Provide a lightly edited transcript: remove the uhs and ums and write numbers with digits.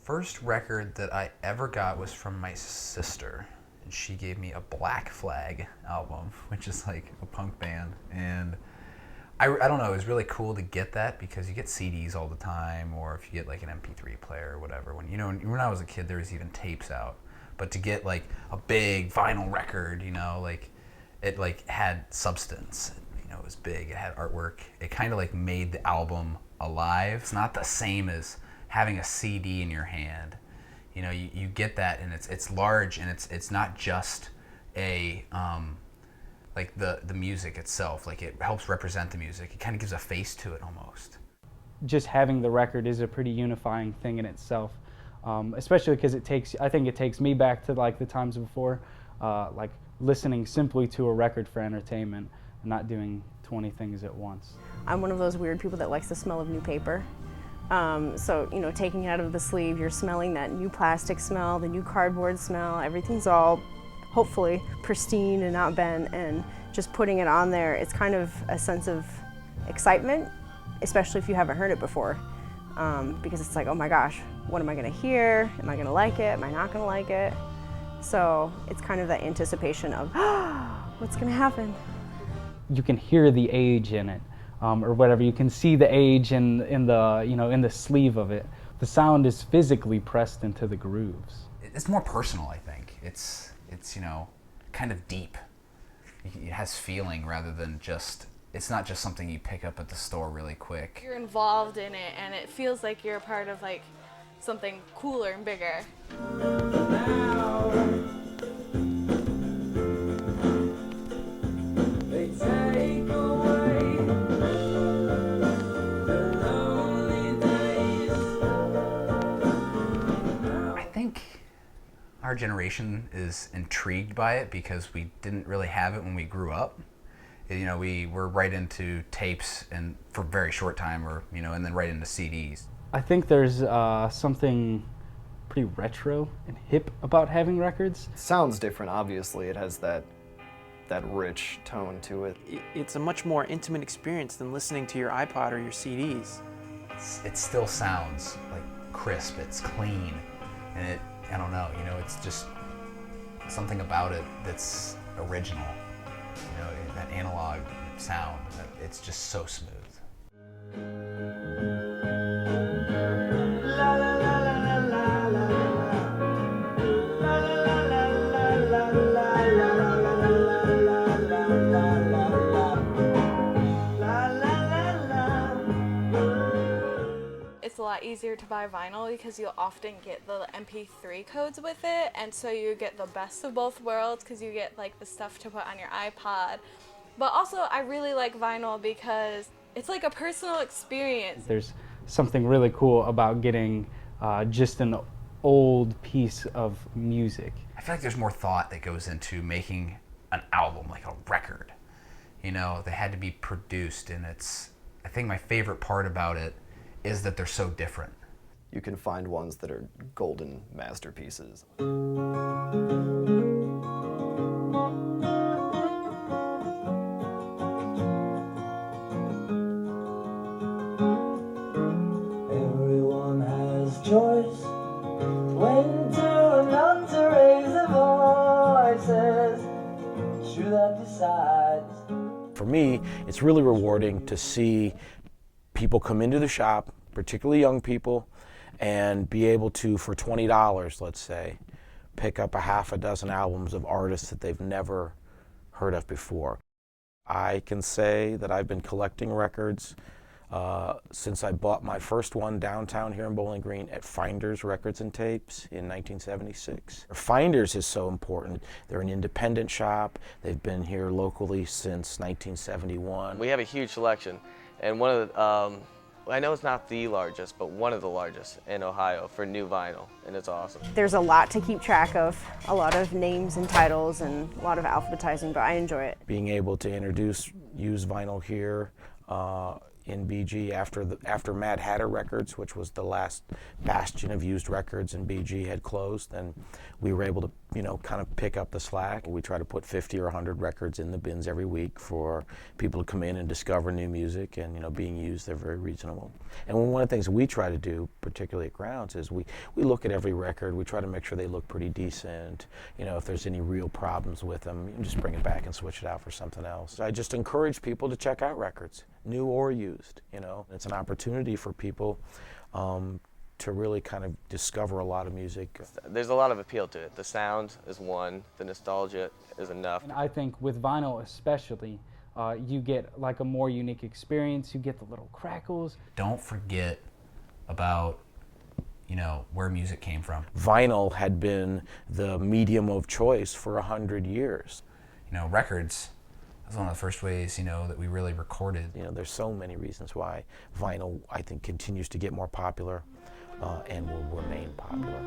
first record that I ever got was from my sister. And she gave me a Black Flag album, which is like a punk band. And I don't know, it was really cool to get that because you get CDs all the time, or if you get like an MP3 player or whatever. When I was a kid, there was even tapes out. But to get like a big vinyl record, like it like had substance. It was big. It had artwork. It kind of like made the album alive. It's not the same as having a CD in your hand. You get that, and it's large, and it's not just a like the music itself. Like it helps represent the music. It kind of gives a face to it almost. Just having the record is a pretty unifying thing in itself, especially because I think it takes me back to like the times before, like listening simply to a record for entertainment. Not doing 20 things at once. I'm one of those weird people that likes the smell of new paper. So, taking it out of the sleeve, you're smelling that new plastic smell, the new cardboard smell, everything's all hopefully pristine and not bent, and just putting it on there, it's kind of a sense of excitement, especially if you haven't heard it before. Because it's like, oh my gosh, what am I gonna hear? Am I gonna like it? Am I not gonna like it? So it's kind of that anticipation of, what's gonna happen? You can hear the age in it, or whatever. You can see the age in the sleeve of it. The sound is physically pressed into the grooves. It's more personal, I think. It's kind of deep. It has feeling rather than just. It's not just something you pick up at the store really quick. You're involved in it, and it feels like you're a part of like something cooler and bigger. Our generation is intrigued by it because we didn't really have it when we grew up. We were right into tapes and for a very short time, and then right into CDs. I think there's something pretty retro and hip about having records. It sounds different, obviously. It has that rich tone to it. It's a much more intimate experience than listening to your iPod or your CDs. It still sounds like crisp, it's clean, and I don't know, it's just something about it that's original, that analog sound, it's just so smooth. It's a lot easier to buy vinyl because you'll often get the MP3 codes with it, and so you get the best of both worlds because you get like the stuff to put on your iPod. But also I really like vinyl because it's like a personal experience. There's something really cool about getting just an old piece of music. I feel like there's more thought that goes into making an album, like a record. They had to be produced, and I think my favorite part about it is that they're so different. You can find ones that are golden masterpieces. Everyone has choice when to not to raise their voices. It's you that decides. For me, it's really rewarding to see people come into the shop, particularly young people, and be able to, for $20, let's say, pick up a half a dozen albums of artists that they've never heard of before. I can say that I've been collecting records since I bought my first one downtown here in Bowling Green at Finders Records and Tapes in 1976. Finders is so important. They're an independent shop. They've been here locally since 1971. We have a huge selection, and one of the, I know it's not the largest, but one of the largest in Ohio for new vinyl, and it's awesome. There's a lot to keep track of, a lot of names and titles and a lot of alphabetizing, but I enjoy it. Being able to introduce used vinyl here in BG after Mad Hatter Records, which was the last bastion of used records in BG, had closed, and we were able to, kind of pick up the slack. We try to put 50 or 100 records in the bins every week for people to come in and discover new music, and being used, they're very reasonable. And one of the things we try to do, particularly at Grounds, is we look at every record. We try to make sure they look pretty decent. If there's any real problems with them, you can just bring it back and switch it out for something else. I just encourage people to check out records, new or used. It's an opportunity for people to really kind of discover a lot of music. There's a lot of appeal to it. The sound is one, the nostalgia is enough. And I think with vinyl especially, you get like a more unique experience. You get the little crackles. Don't forget about where music came from. Vinyl had been the medium of choice for 100 years. Records, that's one of the first ways, that we really recorded. There's so many reasons why vinyl, I think, continues to get more popular and will remain popular.